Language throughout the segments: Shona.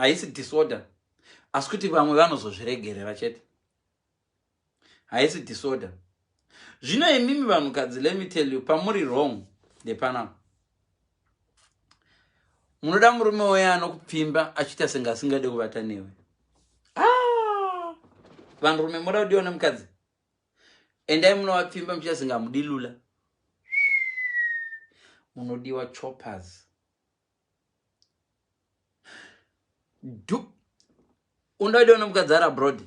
haisi disorder, asi kuti vamwe vanozozviregerera chete. Haisi disorder. Zvino imimi vanhukadzi, let me tell you, pamuri wrong ndepanapa. Munoda murume weya anokupfimba achiita senge asingade kuvata newe. Vanhurume munoda kudiwa nemukadzi, endai munovapfimba muchiita senge hamudilula. Munodiwa choppers. Unoda kudiwa nemukadzi ari abroad,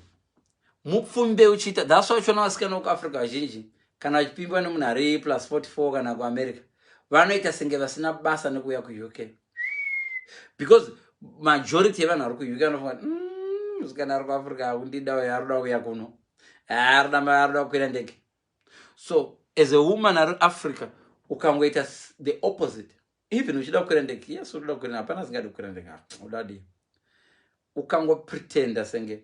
mupfumbe uchiita. That's why uchiona vasikana vekuAfrica vazhinji kana vachipimba nemunhu ari +44 kana kuAmerica vanoita senge vasina basa nekuuya kuUK, because majority yevanhu vari kuUK vanofunga musikana ari kuAfrica hakundida uyo arikuda kuuya kuno, arikuda kukwira ndege. So as a woman ari Africa ukangoita the opposite, even uchida kukwira ndege, yes unoda kukwira, hapana singadi kukwira ndege, udadi ukangopretenda senge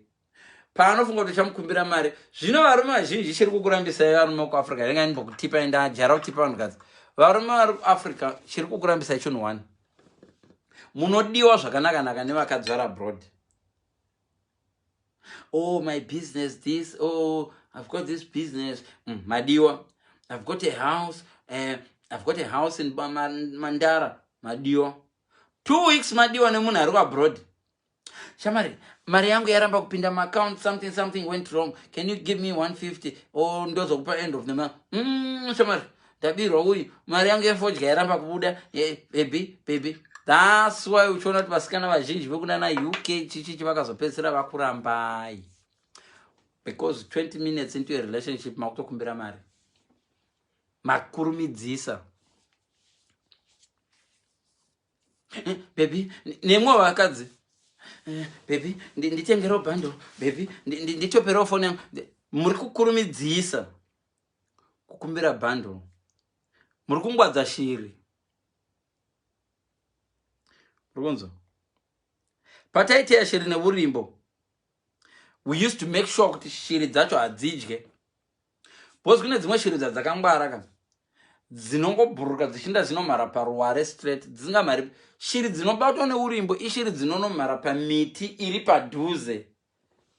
paanofunga kuti chamukumbira mari. Zvino varume vazhinji chiri kukurambisai varume kuAfrica, renganimbo enda jara kutipa vanhukadzi. Varume vari kuAfrica chiri kukurambisai chinhu one, munodiwa zvakanaka nevakadzi vari abroad. Oh, my business this, oh, I've got this business. Madiwa. I've got a house, I've got a house in Mandara. Madiwa. 2 weeks madiwa nemunhu ari kuabroad. Shamari, mari yangu yaramba kupinda my account, something went wrong. Can you give me 150? Oh, ndozokupa end of the month. Shamari, dabirwa uyu, mari yangu yefodya yaramba kubuda. Baby. That's why uchiona kuti vasikana vazhinji vekuna UK chichichi vakazopedzisira vakurambai. Because 20 minutes into a relationship makutokumbira mari. Makurumidzisa. Baby, nemwe vakadzi. Baby, nditengero bundle. Baby, nditopero phone yangu. Muri kukurumidzisa. Kukumbira bundle. Muri kungwadza shiri. Rugonzo. Pataiti ya shiri neburimbo. We used to make sure kuti shiri dzacho hadzidye. Bozi kune dzimwe shiri dzakangwara kana. Dzinongobhuruka dzichinda dzinomhara paruware straight. Dzisingamhari. Shiri dzinobatwa neurimbo ishiri dzinonomhara pamiti iri padhuze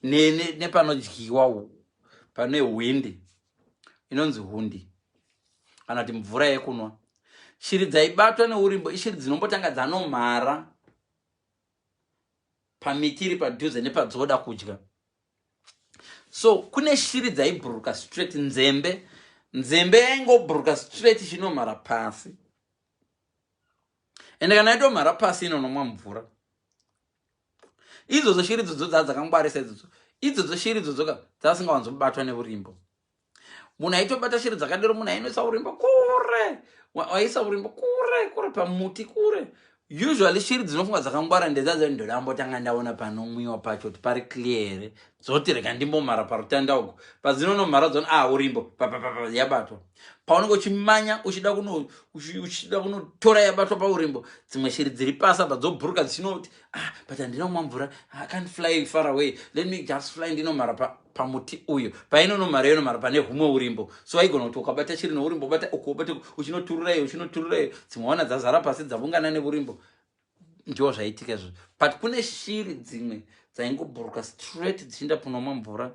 nepanodyiwa pane hundi. Inonzi hundi. Kana kuti mvura yekunwa. Shiri dzaibatwa neurimbo ishiri dzinombotanga dzanomhara pamiti iri padhuze nepadzoda kudya. So kune shiri dzaibhuruka straight. Nzembe yaingobhuruka straight chinomhara pasi. Ende kana yatomhara pasi inonomwa mvura. Idzodzo shiri idzodzo dzakangwarisa idzodzo. Idzodzo shiri idzodzo dzasingawanzobatwa neurimbo. Munhu aitobata shiri dzakadero munhu ainoisa urimbo kure. Waisa urimbo kure pamuti kure. Usually shiri dzinofunga dzakangwara ndedzadzo ndorambotanga ndaona panomwiwa pacho kuti pari clear. Dzoti rega ndimbomhara parutanda uko. Padzinonomhara dzona urimbo yabatwa. Paunenge uchimanya uchida kunotora yabatwa paurimbo, dzimwe shiri dziri pasi apa dzobhuruka dzichinoti but ndinomwa mvura, I can't fly far away, let me just fly, ndinomhara pamuti uyu. Painonomhara pane humwe urimbo. So aigona kuti ukabata shiri neurimbo bata ukobata uchinoturura iyo dzimweona dzazara pasi dzavungana neurimbo. Ndiwo zvaitika izvo. But kune shiri dzimwe dzaingobhuruka straight dzichinda kunomwa mvura,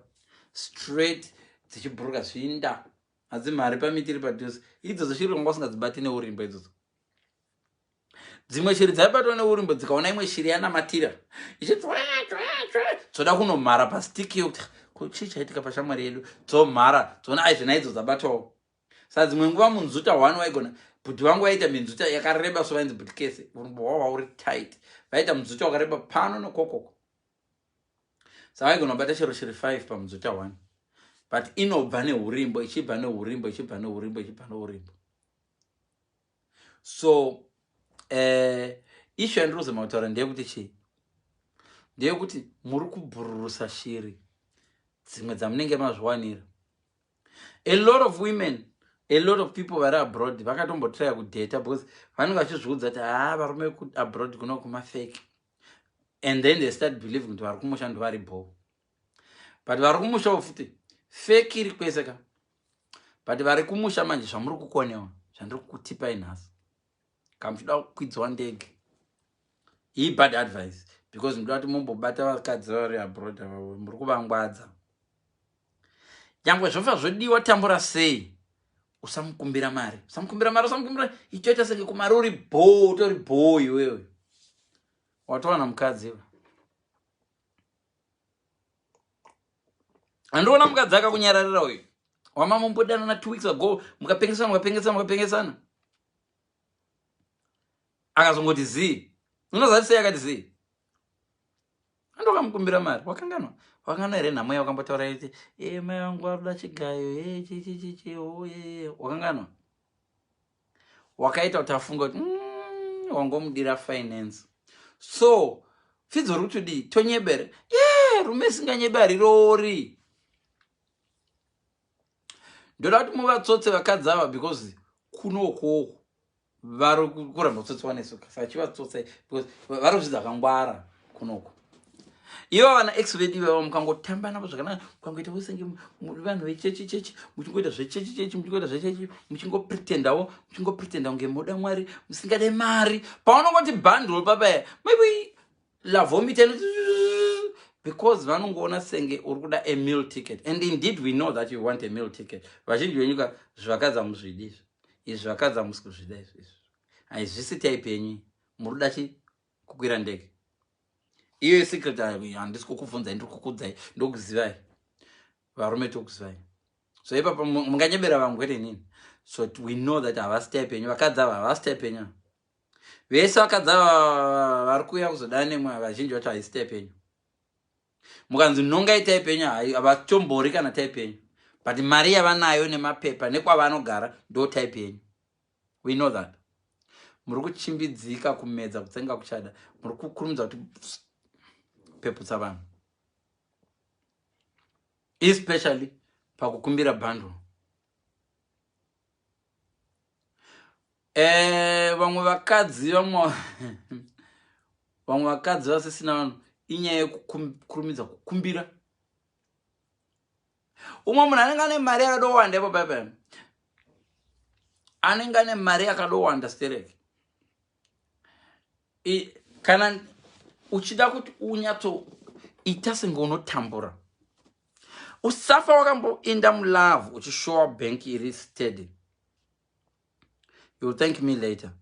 straight dzichibhuruka zvinda. Hadzimhari pamiti iri padhuze. Idzodzo shiri wanga usingadzibati neurimbo idzodzo. Dzimwe shiri dzaibatwa neurimbo dzikaona imwe shiri yanamatira ichiti dzoda kunomhara pastiki yokuti chii chaitika pashamwari yedu, dzomhara dzoona aizvina idzo dzabatwawo. Saka dzimwe nguva munzuta 1 waigona, bhudhi vangu vaita minzuta yakareba so vainzi bhutikese, urimbo hwavo uri tight. Vaita munzuta wakareba pano nokokoko. Saka vaigona kubata chero shiri 5 pamunzuta 1. But inobva neurimbo, ichibva neurimbo. So, ishu yandirikuzama kutaura ndeyekuti chii? Ndeyekuti muri kubhururusa shiri dzimwe dzamunenge mazviwanira. A lot of women, a lot of people vari abroad vakatombotraya kudheta because vanenge vachizviudza kuti varume abroad kuno kumafake. And then they start believing kuti vari kumusha vari bho. But vari kumusha futi fake iri kwese ka. But vari kumusha manje zvamuri kukonewa, zvandiri kukutipai nhasi. Kamuchida kukwidzwa ndege. Iyi bad advice. because ndoda kuti mumbobata vakadzi vari abroad muri kuvangwadza. Nyangwe zvofa zvodiwa tambura sei, usamukumbira mari, ichoita senge kumari utori boy wewe. Watowana mukadzi iwe. Andiona mukadzi akakunyararira uyu. Wamama mumbodana na 2 weeks ago, mukapengesana. Akazongoti zi. Unozati sei akati zi. Andokamukumbira mari, wakanganwa. Wakangana here nhamo yakambotaura iti, mai wangu arida chigayo, wakanganwa. Wakaita kuti afunga kuti wangomudira finance. So, fidzo rutudi tonyebere. Rume singanyebari rori. Ndoda kuti muvatsotse vakadzi ava because kuno vari kuramba kutsotsiwa nesuka. Sachivatsotsa because vari kuzvidza kangwara kunoko. Ivo vana ex vedu ivavo mukangotamba navo zvakanaka, mukangoita usenge vanhu vechechi, muchingoita zvechechi, muchingopretendawo kunge moda Mwari, musingade mari. Paunongoti bundle papaya, maybe la vomit because vanongoona senge uri kuda a meal ticket. And indeed we know that you want a meal ticket. Vazhinji venyuka zvakadza muzvidizvo. Izvi zvakadza musikuzvida izvi. Haizvisi type yenyu. Muri kuda kukwira ndege. Iyo secret handisi kukubvunzai, ndiri kukuudzai, ndokuzivai. Varume tokuzivai. So ipapa munganyebera vangu kwete nini. So we know that havasi type yenyu. Vakadzi ava havasi type yenyu. Vese vakadzi ava vari kuuya kuzodana nemwe vazhinji vacho haisi type yenyu. Mukanzi nongai type yenyu havatombori kana type yenyu. But mari yavanayo nemapepa nekwavanogara ndo type yenyu. We know that. Muri kuchimbidzika kumedza kutsenga kuchada. Muri kukurumidza kuti peputsa vanhu. Especially pakukumbira bundle. Vamwe vakadzi vasisina vanhu inyaya yekukurumidza kukumbira. Umwe munhu anenge ane mari yakadowanda ipo paipai. Anenge ane mari yakadowanda stereke. Kana uchida kuti unyatsoita senge unotambura, usafa wakamboenda mulove uchishowa bank iri steady. You will thank me later.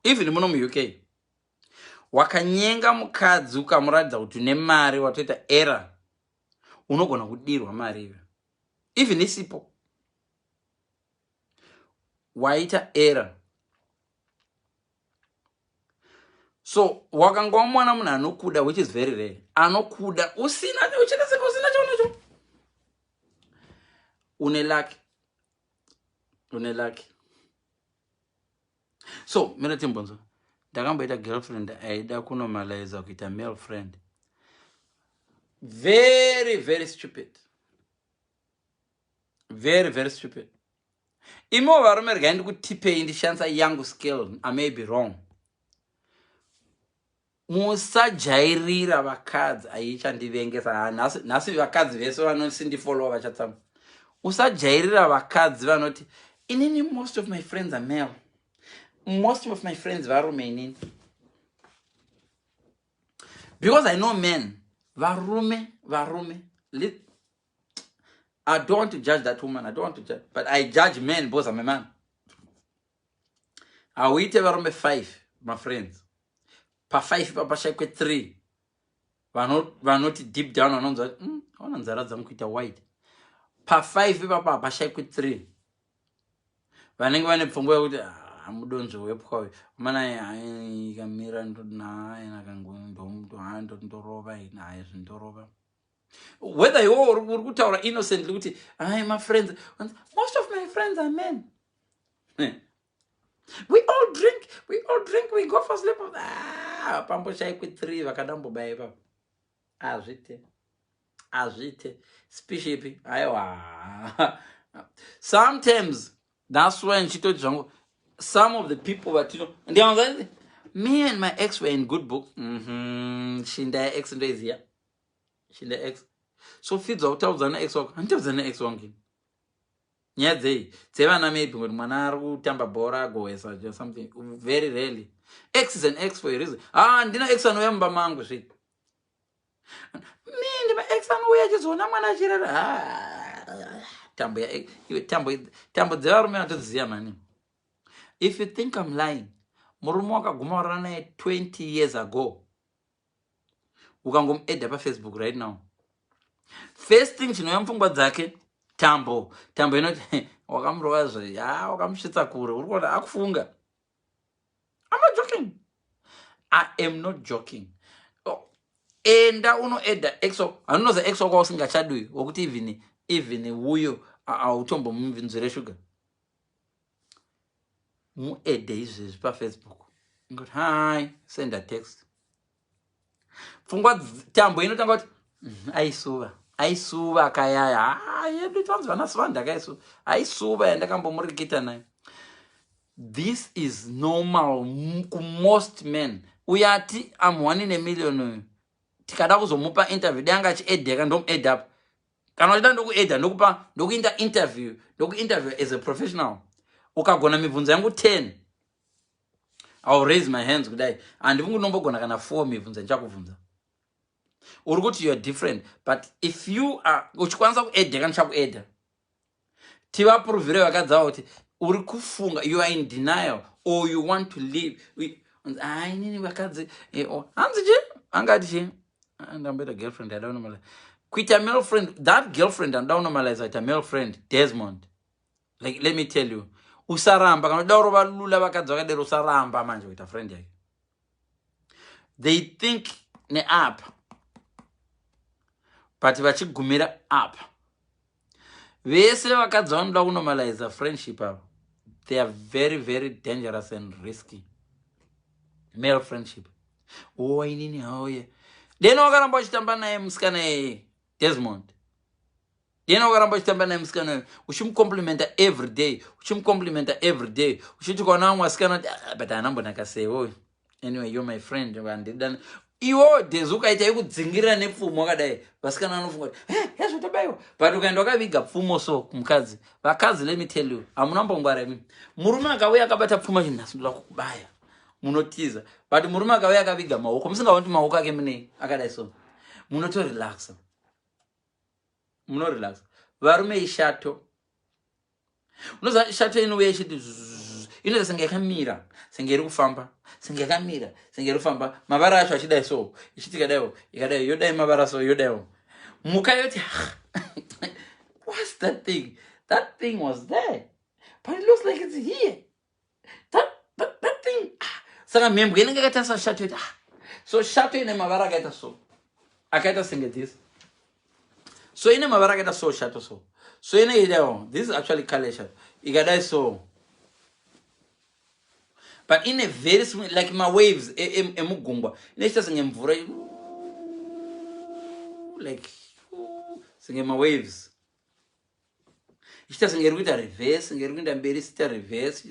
Even muno mu-UK, wakanyenga mukadzi ukamuradza kuti une mari, watoita error, unogona kudirwa mari iwe. Even isipo waita error. So wakangwa mwana munhu anokuda, which is very rare. Anokuda usina uchita senge usina chonacho. Une lucky. So mina timbonzo, ndakamboita girlfriend aida kunomaliza kuita male friend. Very, very stupid. Very, very stupid. Imo varume rikaendi kutipei ndishandisa yangu skill, I may be wrong. Musajairira vakadzi aichandivengesa. Nhasi vakadzi vese vanosindifollowa vachatsama. Usajairira vakadzi vanoti inini most of my friends are male. Most of my friends varume inini. Because I know men. Varume. I don't want to judge that woman. I don't want to judge. But I judge men because I'm a man. I will tell varume 5, my friends. Pa 5 pa shakwe 3. Vanoti deep down anonza nzara dzangu kuita wide. Pa 5 pa shakwe 3. Vanenge vane pfungwa yekuti amudonzo wepwa mana ikamira ndodina nakango ndorova ina zvindorova. Whether you uri kutaura innocently kuti my friends, most of my friends are men. We all drink, we go for sleep. Pambo shaikwe 3 vakadambo baipa. Azvite. Spaceship. Aiwa. Sometimes that's when she told you some of the people that you know, and they were like, me and my ex were in good books. Shinda ex and is here. Shinda ex. So feeds out of the ex walk until the ex walking. Yeah, Sevana maybe when Manaru, Tamba Bora, goes or something. Very rarely. X is an X for a reason. And dinner X and Wemba mango shit. Mimi ex anouya achizona mwana achirera. Tambo dzevarume vatodziziva mani. If you think I'm lying, murume wakaguma warara naye 20 years ago, ukangomuedha paFacebook right now, first thing chinouya mupfungwa dzake, tambo inoti wakamurova zve, wakamusvitsa kure, uri kuona akufunga. I'm not joking. I am not joking. Enda unoedha exo, anonoza exo kwa usingachadwi, wokuti even uyo autombo mumvinzire shuga. Muedhe izvezvi paFacebook. Ngoti hi, send a text. Pfungwa tambo inotanga kuti aisuva akayaya. Yedu tanzwa nasvanda kaisuva. Aisuva yandakambomurikita naye. This is normal to most men. Uyati I'm 1 in a million. Tikada kuzomupa interview danga achiedheka ndomuedha apa. Kana uchida ndokuedha ndokuita interview as a professional. Ukagona mibvunzo yangu 10. I'll raise my hands kudai. And if nombogona kana 4 mibvunzo ndichakubvunza. Urikuti you are different, but if you are uchikwanisa kuedheka ndichakuedha. Tivapuruvhire vakadzawo kuti uri kufunga, you are in denial or you want to leave. Inini vakadzi hanzi chi angati chi ndamboita girlfriend I don't know kuita male friend, that girlfriend and down normalize it a male friend Desmond. Like let me tell you, usaramba kana dauro valula vakadzi vakadero usaramba manje kuita friend yake. They think ne up, but vachigumira up. Vese vakadzi vanoda kunormalize friendship avo, they are very very dangerous and risky. Male friendship. Inini hauye deno wakaramba uchitamba naye musikana Desmond. Deno wakaramba uchitamba naye musikana uchimucomplimenta every day, uchiti kwaona vamwe vasikana but anambonaka sei anyway you're my friend and iwo dhezi ukaita yekudzingirira nepfumo wakadai vasikana vanofunga kuti yazvotobaiwa, but ukaenda wakaviga pfumo so kumukadzi. Vakadzi let me tell you, hamunambongwara imi. Murume akauya akabata pfumo chinasindula kukubaya munotiza, but murume akauya akaviga maoko musingaoni kuti maoko ake munei akadai so munotorelaxa. Varume ishato. Unoza shato inouya ichiti inoita senge yakamira, senge iri kufamba, senge yakamira, senge iri kufamba, mavara acho achidai so ichiti ikadai yodai mavara so yodaiwo. Muka yoti what's that thing? That thing was there, but it looks like it's here. That thing. Saka mhembwe inenge yakatarisa shato yoti so shato ine mavara akaita so akaita senge this. So ine mavara akaita so shato so ine idaiwo. This is actually color shato. Ikadai so. But in a very smooth, like my waves, emugungwa. Inechita senge mvura, like senge my waves. Ichita senge ruita reverse, senge ruita mberi, sita reverse,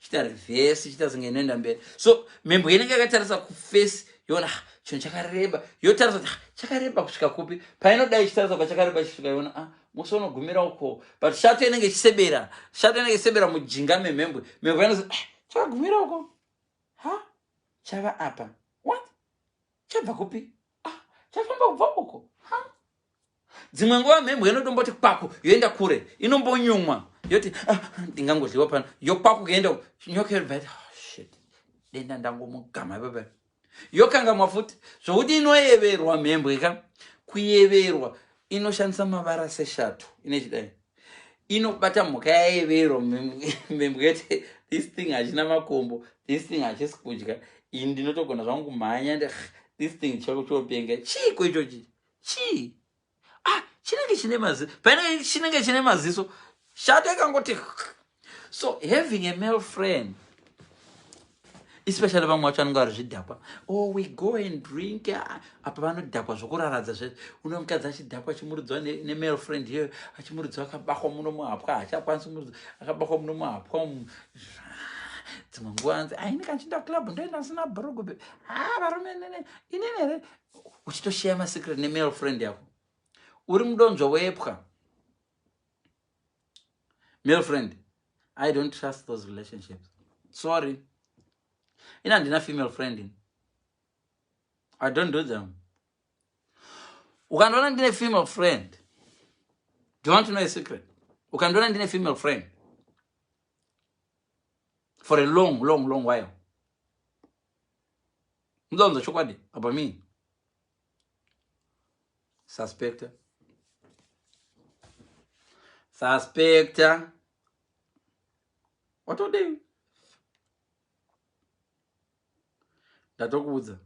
chita reverse, chita senge nenda mberi. So membo inenge yakatarisa kuface, yona chinhu chakareba, yotarisa chakareba kusvika kupi. Painodai ichitarisa pachakareba kusvika yona musono gumira uko. But shato inenge chisebera mujinga memembwe. Membo inozi chakagumira uko. Chava apa. What? Chabva kupi? Chafamba kubva uko. Dzimwe nguva mhembwe inotomboti kwako yoenda kure, inombonyumwa yoti ndingangodliwa pano, yokwako kuenda nyoka yoribva shit denda ndangomugama baba yokangamwa futi zvokuti inoyeverwa mhembwe ka. Kuyeverwa inoshandisa mavara seshato inechidai, inobata mhuka yayeverwa mhembwe yoti this thing hachina makombo, this thing hachisi kudya, ini ndinotogona zvangu kumhanya this thing chopenga chiko ichochi chii chinenge chine maziso, painenge chinenge chine maziso shato yakangoti. So having a male friend, especially vamwe vacho vanenge vari zvidhakwa, we go and drink, apa vanodhakwa zvokuraradza zvezvo. Uno mukadzi achidhakwa achimuridzwa nemale friend iyoyo, achimuridzwa akabakwa muno muhapwa, hachakwanisi kumuridzwa akabakwa muno muhapwa. Dzimwe nguva anzi ini kanchienda club ndoenda sina bhurugu varume inini here, uchitosheya masecret nemale friend yako. Uri mudonzvo wepwa. Male friend, I don't trust those relationships. Sorry. Ina ndina female friend. I don't do them. Ukandiona ndine female friend, do you want to know a secret? Ukandiona ndine female friend for a long while. Mzonzo chokwadi about me. Suspector. What are they? Ndatokuudza.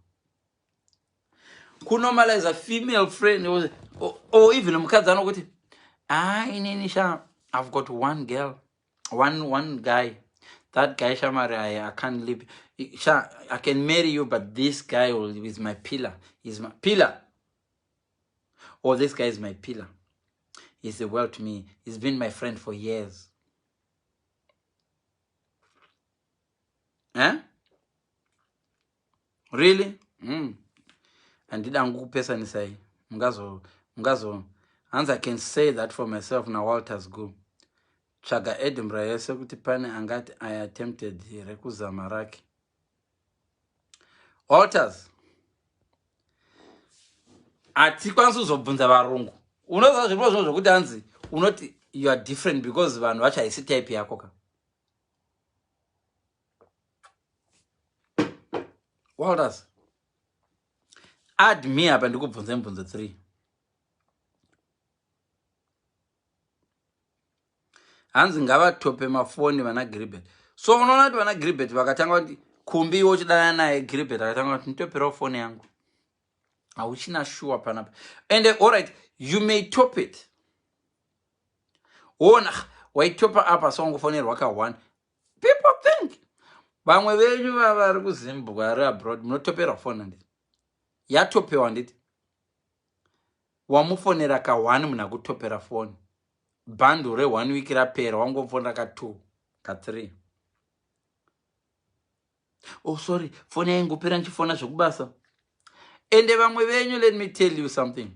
Kunomalize a female friend or even mukadzi anokuti inini sha, I've got one girl, one guy. That guy Shamari, I can't live. Sha, I can marry you, but this guy is my pillar. He's my pillar. Or this guy is my pillar. He's the world to me. He's been my friend for years. Eh? Really? And did angukupesa nisai. Mgazo. Hands I can say that for myself now. Walters go. Chaga Edinburgh yese kuti pane angati I attempted rekuzama rake. Walters. Atikwanisa kuzobvunza varungu. Unoza zvinhu zvokuti hanzi unoti you are different because vanhu vacho haisi type yako ka. Walters. Add me apa ndikubvunze mibvunzo 3. Hanzi ngavatope mafoni vana Gribet. So unoona kuti vana Gribet vakatanga kuti kumbi wochidana naye Gribet akatanga kuti nditoperawo foni yangu. Hauchina sure panapa. And alright, you may top it. Ona waitopa apa songofonerwa ka 1. People think vamwe venyu vari kuZimbabwe vari abroad munotopera foni nditi. Yatopewa nditi. Wamufonera ka 1 muna kutopera foni. Bando re 1 week rapera wangofonera ka 2 ka 3. Oh sorry, foni yangu pera nchifona zvokubasa. Ende vamwe venyu, let me tell you something.